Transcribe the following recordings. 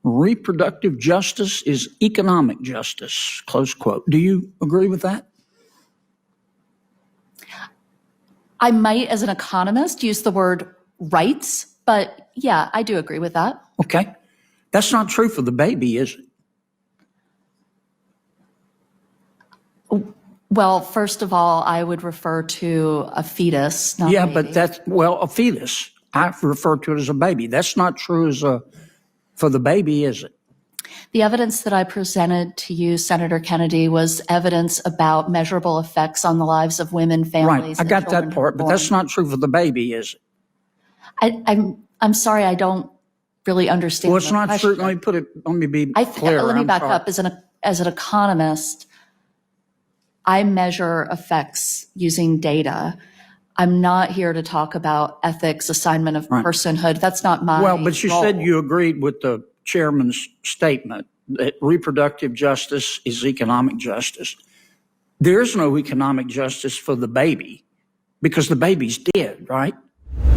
reproductive justice is economic justice, close quote. Do you agree with that? I might, as an economist, use the word rights, but yeah, I do agree with that. Okay. That's not true for the baby, is it? Well, first of all, I would refer to a fetus, not Yeah, a baby. but that's, well, a fetus. I refer to it as a baby. That's not true for the baby, is it? The evidence that I presented to you, Senator Kennedy, was evidence about measurable effects on the lives of women, families, Right. I and got children that who were part, but that's born. not true for the baby, is it? I'm sorry, I don't really understand. Well, it's the not question. true. Let me be clear. Let me I'm back sorry. up. As an economist, I measure effects using data. I'm not here to talk about ethics, assignment of personhood. That's not my Well, but you role. said you agreed with the chairman's statement that reproductive justice is economic justice. There is no economic justice for the baby because the baby's dead, right?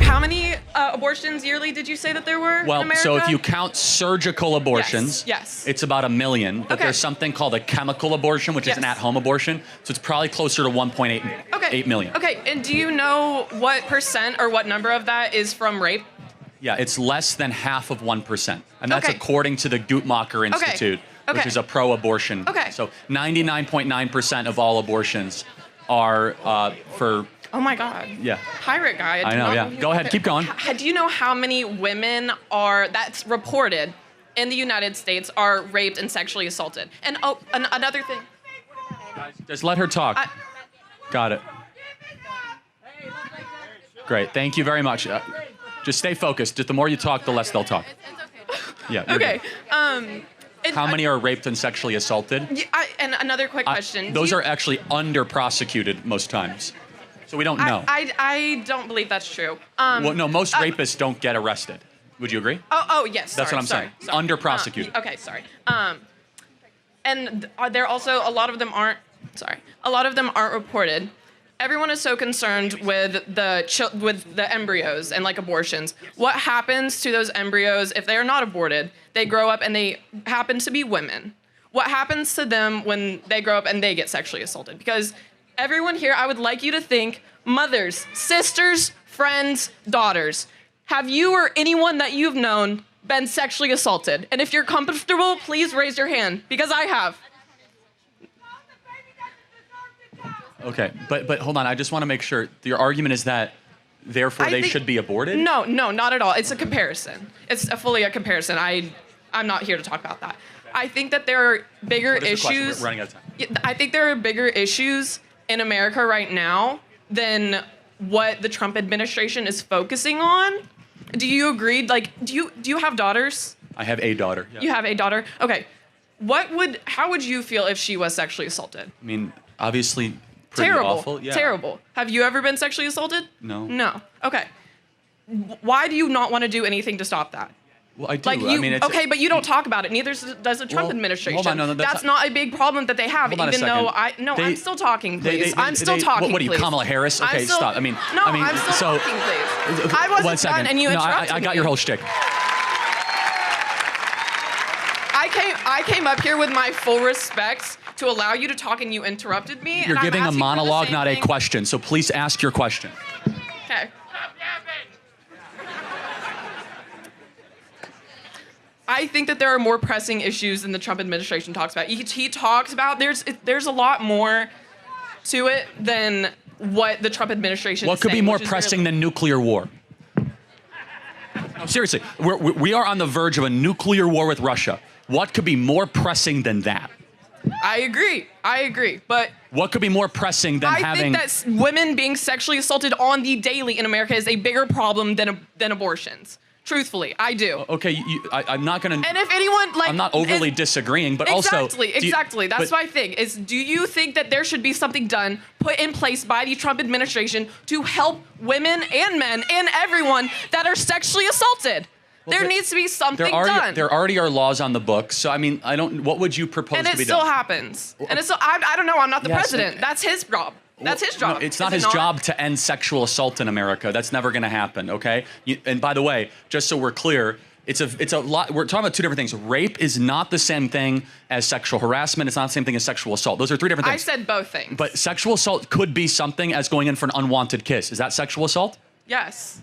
How many abortions yearly did you say that there were in America? So if you count surgical abortions, yes. It's about 1 million. But there's something called a chemical abortion, which is an at-home abortion. So it's probably closer to 1.8 million. Okay, and do you know what percent or what number of that is from rape? Yeah, it's less than half of 1%. And that's according to the Guttmacher Institute, which is a pro-abortion. Okay. So 99.9% of all abortions are for... Oh my God. Yeah. Pirate guy. I know, yeah. Go ahead, keep going. Do you know how many women that's reported in the United States are raped and sexually assaulted? And another thing. Just let her talk. Got it. Great, thank you very much. Just stay focused. Just the more you talk, the less they'll talk. Yeah. Okay. How many are raped and sexually assaulted? And another quick question. Those are actually under-prosecuted most times. So we don't know. I don't believe that's true. Well, no, most rapists don't get arrested. Would you agree? Oh, yes. That's what I'm saying. Under-prosecuted. Okay, sorry. And there also, a lot of them aren't reported. Everyone is so concerned with the embryos and like abortions. What happens to those embryos if they are not aborted? They grow up and they happen to be women. What happens to them when they grow up and they get sexually assaulted? Because everyone here, I would like you to think mothers, sisters, friends, daughters. Have you or anyone that you've known been sexually assaulted? And if you're comfortable, please raise your hand, because I have. Okay, but hold on. I just want to make sure. Your argument is that, therefore, they should be aborted? No, not at all. It's a comparison. It's fully a comparison. I'm not here to talk about that. I think that there are bigger issues. We're running out of time. I think there are bigger issues in America right now than what the Trump administration is focusing on. Do you agree? Like, do you have daughters? I have a daughter. Yeah. You have a daughter? Okay. How would you feel if she was sexually assaulted? I mean, obviously, pretty awful. Yeah. Terrible. Have you ever been sexually assaulted? No. No. Okay. Why do you not want to do anything to stop that? Well, I do. Like but you don't talk about it. Neither does the Trump administration. Hold on, no, that's not a big problem that they have. Hold on even a though second. I'm still talking, please. I'm still talking. talking. What are you, please. Kamala Harris? Okay, stop. I'm still talking, please. I wasn't 1 second. done, and you interrupted I got me. your whole shtick. I came up here with my full respect to allow you to talk, and you interrupted me. You're and giving I'm a asking for the monologue, same not a thing. question. So please ask your question. Okay. I think that there are more pressing issues than the Trump administration talks about. He talks about there's a lot more to it than what the Trump administration. What could be more pressing than nuclear war? No, seriously, we are on the verge of a nuclear war with Russia. What could be more pressing than that? I agree, but what could be more pressing than having? I think that women being sexually assaulted on the daily in America is a bigger problem than abortions. Truthfully, I do. Okay, I'm not gonna. And if anyone I'm not overly disagreeing, but exactly. also That's my thing. Do you think that there should be something done, put in place by the Trump administration to help women and men and everyone that are sexually assaulted? Well, there needs to be something done. There already are laws on the books, so I mean, what would you propose to be done? And it still happens. And it's still, I don't know. I'm not the president. That's his job. That's his job. No, it's not his job to end sexual assault in America. That's never going to happen, okay? And by the way, just so we're clear, It's a lot. We're talking about two different things. Rape is not the same thing as sexual harassment. It's not the same thing as sexual assault. Those are three different things. I said both things. But sexual assault could be something as going in for an unwanted kiss. Is that sexual assault? Yes.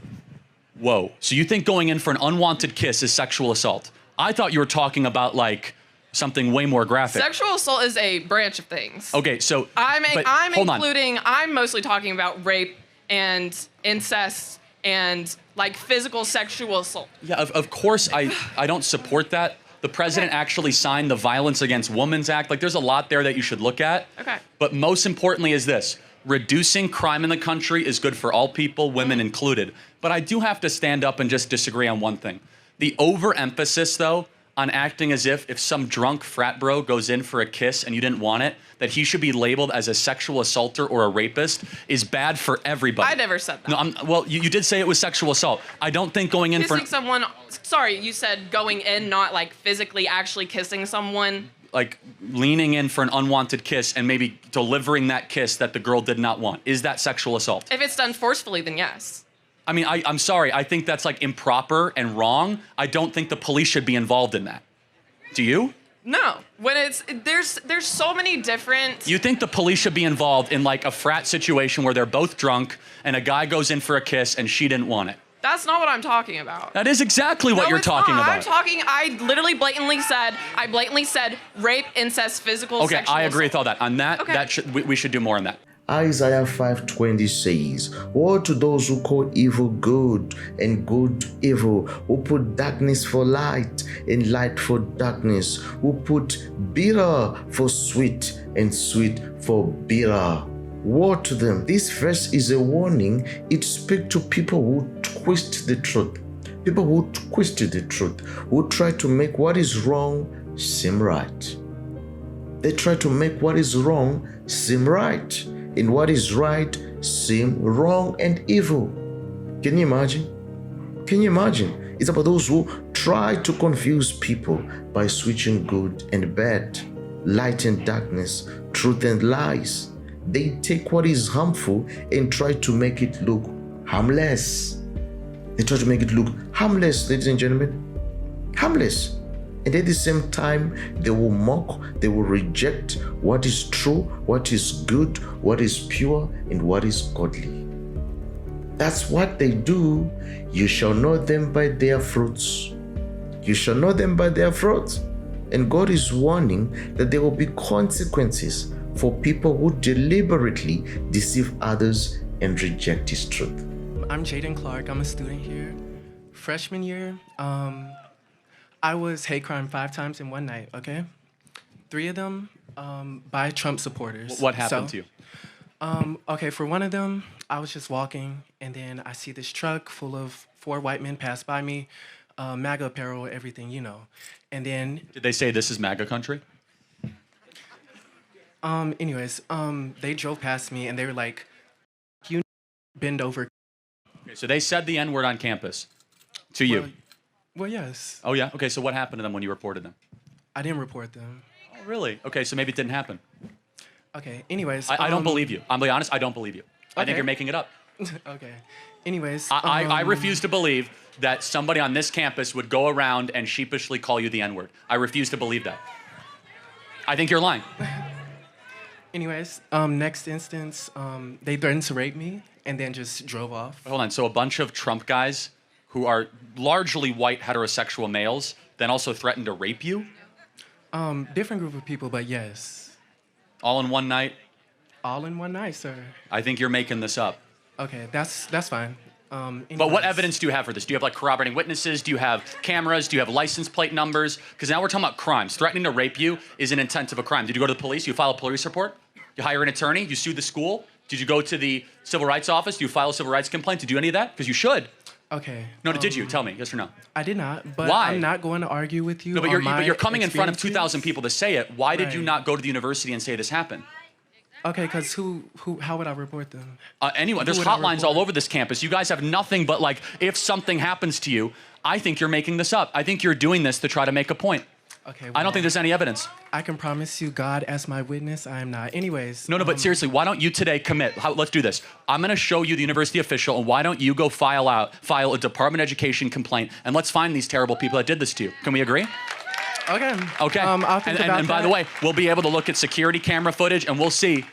Whoa. So you think going in for an unwanted kiss is sexual assault? I thought you were talking about like something way more graphic. Sexual assault is a branch of things. Okay, so I'm mostly talking about rape and incest and like physical sexual assault. Yeah, of course I don't support that. The president actually signed the Violence Against Women's Act. Like there's a lot there that you should look at. Okay. But most importantly is this. Reducing crime in the country is good for all people, women included. But I do have to stand up and just disagree on one thing. The overemphasis, though, on acting as if some drunk frat bro goes in for a kiss and you didn't want it, that he should be labeled as a sexual assaulter or a rapist is bad for everybody. I never said that. No, well, you did say it was sexual assault. I don't think going in Kissing someone, sorry, you said going in, not like physically actually kissing someone. Like leaning in for an unwanted kiss and maybe delivering that kiss that the girl did not want. Is that sexual assault? If it's done forcefully, then yes. I mean, I'm sorry. I think that's like improper and wrong. I don't think the police should be involved in that. Do you? No. When there's so many different. You think the police should be involved in like a frat situation where they're both drunk and a guy goes in for a kiss and she didn't want it? That's not what I'm talking about. That is exactly what you're talking about. I blatantly said rape, incest, physical, okay, sexual I agree with assault. all that. On that, we should do more on that. Isaiah 5:20 says, "Woe to those who call evil good and good evil, who put darkness for light and light for darkness, who put bitter for sweet and sweet for bitter." Woe to them. This verse is a warning. It speaks to people who twist the truth. People who twist the truth, who try to make what is wrong seem right. They try to make what is wrong seem right, and what is right seem wrong and evil. Can you imagine? Can you imagine? It's about those who try to confuse people by switching good and bad, light and darkness, truth and lies. They take what is harmful and try to make it look harmless. They try to make it look harmless, ladies and gentlemen. Harmless. And at the same time, they will mock, they will reject what is true, what is good, what is pure, and what is godly. That's what they do. You shall know them by their fruits. You shall know them by their fruits. And God is warning that there will be consequences for people who deliberately deceive others and reject His truth. I'm Jaiden Clark. I'm a student here. Freshman year, I was hate crime 5 times in one night, okay? 3 of them by Trump supporters. What happened to you? Okay, for one of them, I was just walking, and then I see this truck full of 4 white men pass by me, MAGA apparel, everything, you know. And then... Did they say this is MAGA country? They drove past me, and they were like, "You bend over." Okay, so they said the N-word on campus to you. Well, yes. Oh, yeah? Okay, so what happened to them when you reported them? I didn't report them. Oh, really? Okay, so maybe it didn't happen. Okay, anyways. I don't believe you. I'm being honest, I don't believe you. I think you're making it up. Okay. Anyways. I refuse to believe that somebody on this campus would go around and sheepishly call you the N-word. I refuse to believe that. I think you're lying. Anyways, next instance, they threatened to rape me and then just drove off. Hold on, so a bunch of Trump guys who are largely white heterosexual males then also threatened to rape you? Different group of people, but yes. All in one night? All in one night, sir. I think you're making this up. Okay, that's fine. But what evidence do you have for this? Do you have like corroborating witnesses? Do you have cameras? Do you have license plate numbers? Because now we're talking about crimes. Threatening to rape you is an intent of a crime. Did you go to the police? You file a police report? You hire an attorney? You sue the school? Did you go to the civil rights office? Do you file a civil rights complaint? Did you do any of that? Because you should. Okay. No, did you? Tell me, yes or no? I did not, but Why? I'm not going to argue with you. No, but you're coming in front of 2,000 experiences. people to say it. Why did you Right. not go to the university and say this happened? Okay, because how would I report them? Anyone, there's Who would I hotlines report? all over this campus. You guys have nothing but like, if something happens to you, I think you're making this up. I think you're doing this to try to make a point. Okay. I don't think there's any evidence. I can promise you, God as my witness, I am not. Anyways. No, but seriously, why don't you today commit? Let's do this. I'm going to show you the university official, and why don't you go file a Department of Education complaint, and let's find these terrible people that did this to you. Can we agree? Okay. Okay. I'll think about and by that. the way, we'll be able to look at security camera footage, and we'll see.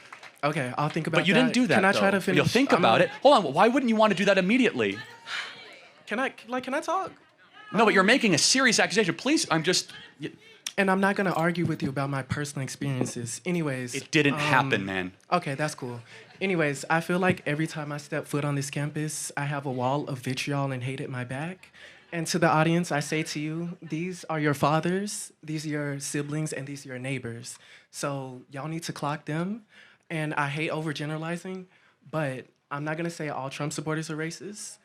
Okay, I'll think about that. But you didn't do that. Can I try though. to finish? You'll think about it. Hold on. Why wouldn't you want to do that immediately? Can I talk? No, but you're making a serious accusation. Please, And I'm not gonna argue with you about my personal experiences. Anyways. It didn't happen, man. Okay, that's cool. Anyways, I feel like every time I step foot on this campus, I have a wall of vitriol and hate at my back. And to the audience, I say to you, these are your fathers, these are your siblings, and these are your neighbors. So y'all need to clock them. And I hate overgeneralizing, but I'm not gonna say all Trump supporters are racist,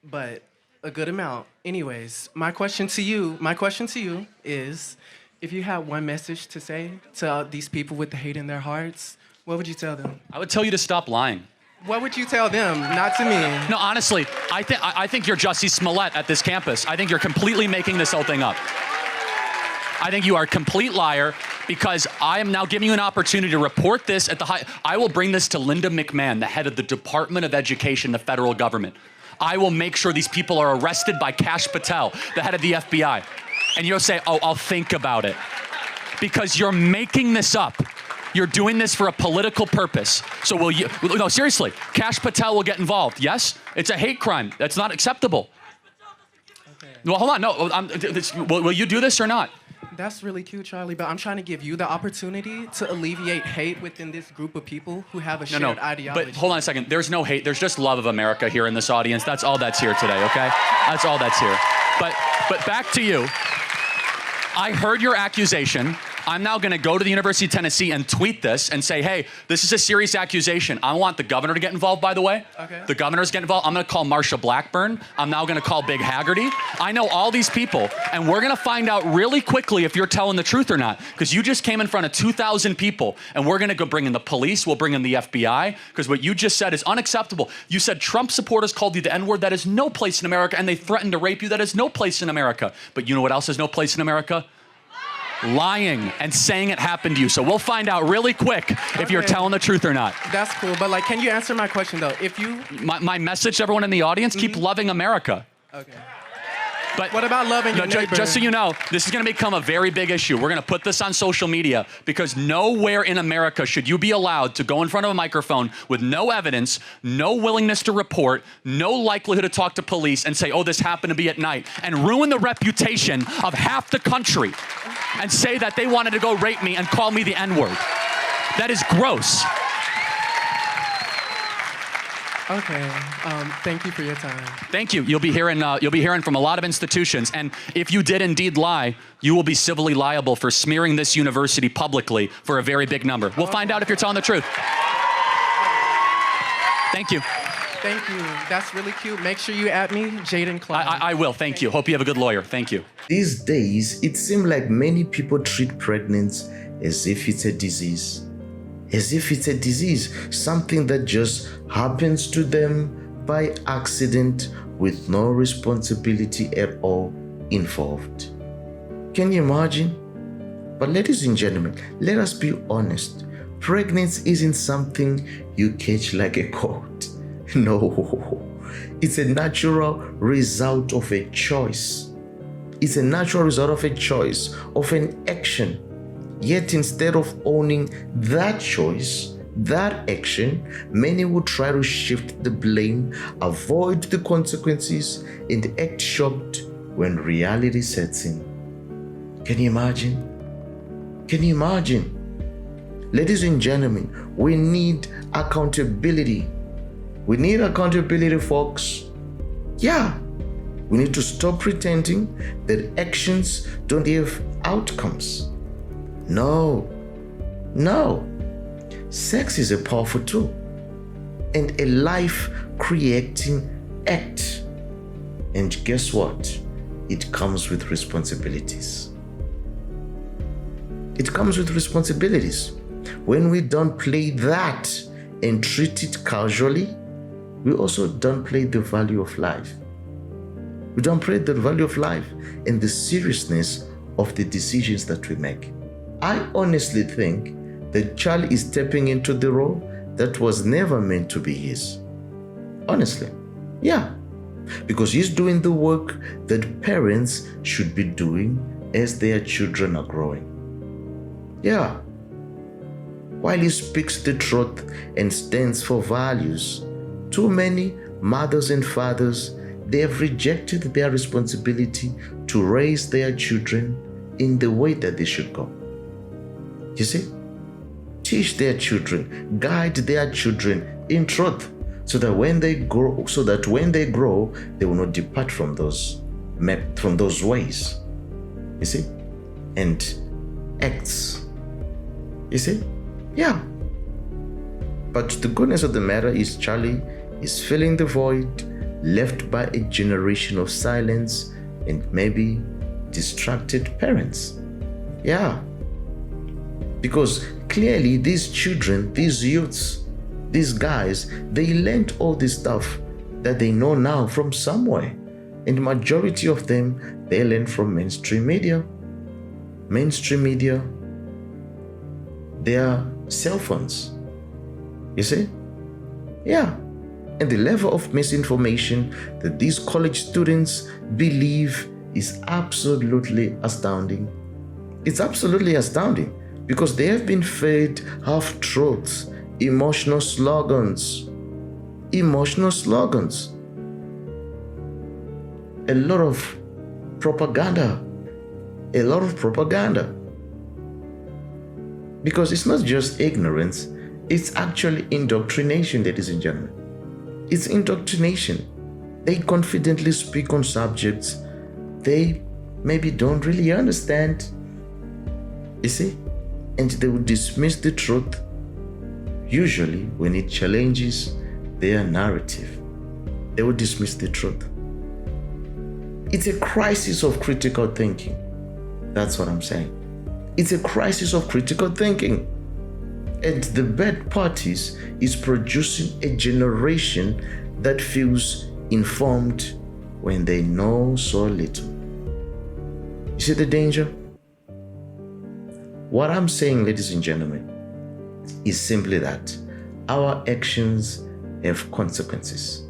but a good amount. Anyways, my question to you is, if you had one message to say to these people with the hate in their hearts, what would you tell them? I would tell you to stop lying. What would you tell them? Not to me. No, honestly, I think you're Jussie Smollett at this campus. I think you're completely making this whole thing up. I think you are a complete liar because I am now giving you an opportunity to report this at the I will bring this to Linda McMahon, the head of the Department of Education, the federal government. I will make sure these people are arrested by Kash Patel, the head of the FBI. And you'll say, oh, I'll think about it. Because you're making this up. You're doing this for a political purpose. So will you, no, seriously, Kash Patel will get involved. Yes, it's a hate crime. That's not acceptable. Okay. Well, hold on, no, will you do this or not? That's really cute, Charlie, but I'm trying to give you the opportunity to alleviate hate within this group of people who have a shared ideology. But hold on a second. There's no hate. There's just love of America here in this audience. That's all that's here today, okay? That's all that's here. But back to you. I heard your accusation. I'm now going to go to the University of Tennessee and tweet this and say, hey, this is a serious accusation. I want the governor to get involved, by the way. Okay. The governor's getting involved. I'm going to call Marsha Blackburn. I'm now going to call Big Haggerty. I know all these people, and we're going to find out really quickly if you're telling the truth or not, because you just came in front of 2,000 people, and we're going to go bring in the police. We'll bring in the FBI, because what you just said is unacceptable. You said Trump supporters called you the N-word. That is no place in America, and they threatened to rape you. That is no place in America. But you know what else is no place in America? Lying and saying it happened to you. So we'll find out really quick if you're telling the truth or not. That's cool, but can you answer my question though? If you... My message to everyone in the audience, keep loving America. Okay. But what about loving your neighbor? Just so you know, this is going to become a very big issue. We're going to put this on social media because nowhere in America should you be allowed to go in front of a microphone with no evidence, no willingness to report, no likelihood to talk to police and say, oh, this happened to be at night, and ruin the reputation of half the country and say that they wanted to go rape me and call me the N-word. That is gross. Okay. Thank you for your time. Thank you. You'll be hearing from a lot of institutions, and if you did indeed lie, you will be civilly liable for smearing this university publicly for a very big number. We'll find out if you're telling the truth. Thank you. Thank you. That's really cute. Make sure you add me, Jaiden Klein. I will. Thank you. Hope you have a good lawyer. Thank you. These days, it seems like many people treat pregnancy as if it's a disease. As if it's a disease, something that just happens to them by accident with no responsibility at all involved. Can you imagine? But ladies and gentlemen, let us be honest. Pregnancy isn't something you catch like a cold. No, it's a natural result of a choice. It's a natural result of a choice, of an action. Yet instead of owning that choice, that action, many will try to shift the blame, avoid the consequences, and act shocked when reality sets in. Can you imagine? Can you imagine? Ladies and gentlemen, we need accountability. We need accountability, folks. Yeah, we need to stop pretending that actions don't have outcomes. No. Sex is a powerful tool and a life-creating act. And guess what? It comes with responsibilities. It comes with responsibilities. When we don't play that and treat it casually, we also don't play the value of life. We don't play the value of life and the seriousness of the decisions that we make. I honestly think that Charlie is stepping into the role that was never meant to be his. Honestly. Yeah. Because he's doing the work that parents should be doing as their children are growing. Yeah. While he speaks the truth and stands for values, too many mothers and fathers, they have rejected their responsibility to raise their children in the way that they should go. You see? Teach their children, guide their children in truth, so that when they grow, they will not depart from those ways. You see? And acts. You see? Yeah. But the goodness of the matter is Charlie is filling the void left by a generation of silence and maybe distracted parents. Yeah. Because clearly these children, these youths, these guys, they learned all this stuff that they know now from somewhere. And the majority of them, they learn from mainstream media. Mainstream media, their cell phones. You see? Yeah. And the level of misinformation that these college students believe is absolutely astounding. It's absolutely astounding because they have been fed half-truths, emotional slogans. Emotional slogans. A lot of propaganda. A lot of propaganda. Because it's not just ignorance, it's actually indoctrination, ladies and gentlemen. It's indoctrination. They confidently speak on subjects they maybe don't really understand. You see? And they will dismiss the truth, usually when it challenges their narrative. They will dismiss the truth. It's a crisis of critical thinking. That's what I'm saying. It's a crisis of critical thinking. And the bad parties is producing a generation that feels informed when they know so little. You see the danger? What I'm saying, ladies and gentlemen, is simply that our actions have consequences.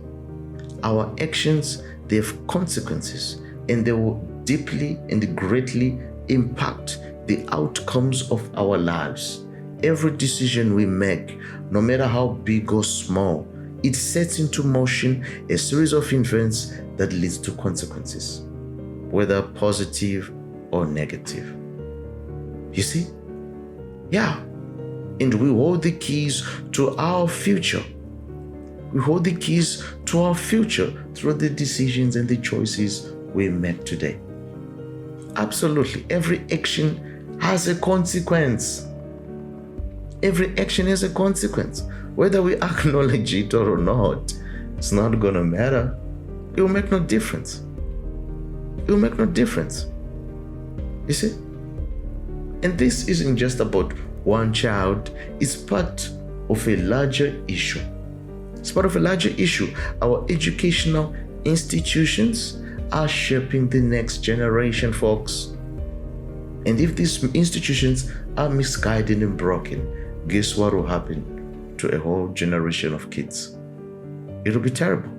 Our actions, they have consequences, and they will deeply and greatly impact the outcomes of our lives. Every decision we make, no matter how big or small, it sets into motion a series of events that leads to consequences, whether positive or negative. You see? Yeah. And we hold the keys to our future. We hold the keys to our future through the decisions and the choices we make today. Absolutely. Every action has a consequence. Every action has a consequence. Whether we acknowledge it or not, it's not gonna matter. It will make no difference. It will make no difference. You see? And this isn't just about one child. It's part of a larger issue. It's part of a larger issue. Our educational institutions are shaping the next generation, folks. And if these institutions are misguided and broken, guess what will happen to a whole generation of kids? It'll be terrible.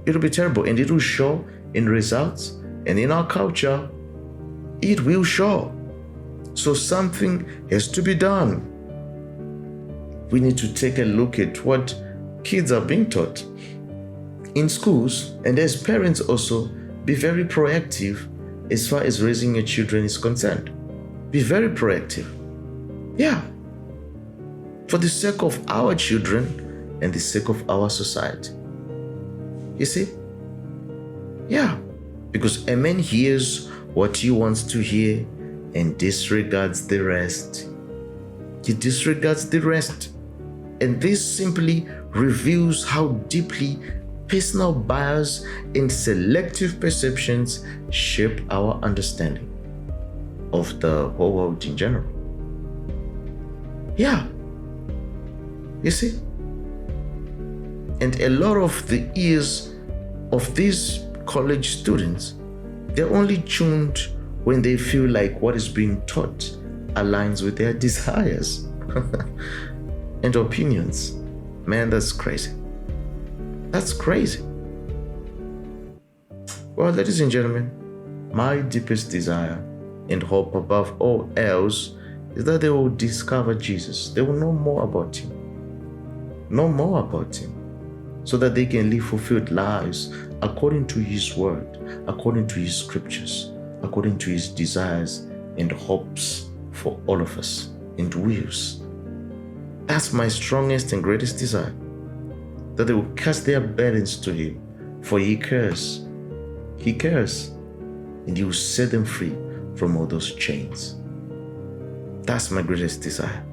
It'll be terrible, and it will show in results, and in our culture, it will show. So something has to be done. We need to take a look at what kids are being taught in schools, and as parents also, be very proactive as far as raising your children is concerned. Be very proactive. Yeah. For the sake of our children and the sake of our society. You see? Yeah. Because a man hears what he wants to hear and disregards the rest. He disregards the rest. And this simply reveals how deeply personal bias and selective perceptions shape our understanding of the whole world in general. Yeah. You see? And a lot of the ears of these college students, they're only tuned when they feel like what is being taught aligns with their desires and opinions. Man, that's crazy. That's crazy. Well, ladies and gentlemen, my deepest desire and hope above all else is that they will discover Jesus. They will know more about him. Know more about him, so that they can live fulfilled lives according to his word, according to his scriptures, according to his desires and hopes for all of us and wills. That's my strongest and greatest desire, that they will cast their burdens to him, for he cares. He cares, and he will set them free from all those chains. That's my greatest desire.